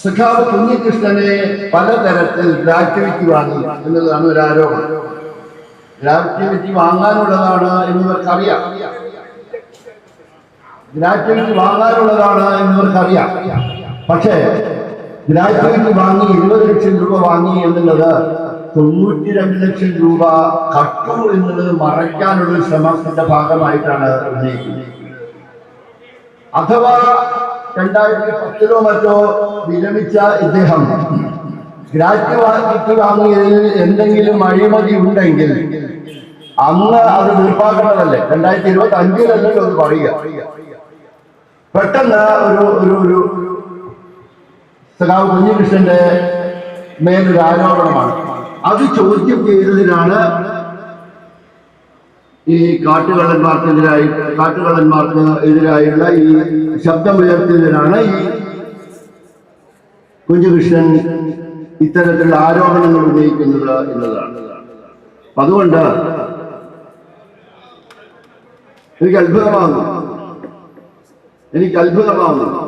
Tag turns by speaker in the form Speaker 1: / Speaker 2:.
Speaker 1: സഖാവ് കുഞ്ഞികൃഷ്ണനെ പലതരത്തിൽ ഗ്രാറ്റുവിറ്റി വാങ്ങി എന്നുള്ളതാണ് ഒരു ആരോപണം. ഗ്രാറ്റുവിറ്റി വാങ്ങാനുള്ളതാണ് എന്നിവർക്കറിയാം. ഗ്രാറ്റുവിറ്റി വാങ്ങാനുള്ളതാണ് എന്നിവർക്കറിയാം. പക്ഷേ ഗ്രാറ്റുവിറ്റി വാങ്ങി 20 ലക്ഷം രൂപ വാങ്ങി എന്നുള്ളത് 92 ലക്ഷം രൂപ കട്ടു എന്നുള്ളത് മറയ്ക്കാനുള്ള ശ്രമത്തിന്റെ ഭാഗമായിട്ടാണ് ഉന്നയിക്കുന്നത്. അഥവാ 2010 മറ്റോ വിരമിച്ച ഇദ്ദേഹം ഗ്രാറ്റുവിറ്റി വാങ്ങിയതിൽ എന്തെങ്കിലും അഴിമതി ഉണ്ടെങ്കിൽ അന്ന് അത് തീർപ്പാക്കേണ്ടതല്ലേ? 2025-ലല്ലോ അത് പറയുക. പെട്ടെന്ന് ഒരു സഖാവ് കുഞ്ഞികൃഷ്ണന്റെ മേലൊരു ആരോപണമാണ്. അത് ചോദ്യം ചെയ്തതിനാണ് ഈ കാട്ടുകള്ളന്മാർക്ക് എതിരായുള്ള ഈ ശബ്ദം ഉയർത്തിയതിനാണ് ഈ കുഞ്ഞികൃഷ്ണൻ ഇത്തരത്തിലുള്ള ആരോപണങ്ങൾ ഉന്നയിക്കുന്നത് എന്നതാണ്. അതുകൊണ്ട് എനിക്ക് അത്ഭുതമാകുന്നു.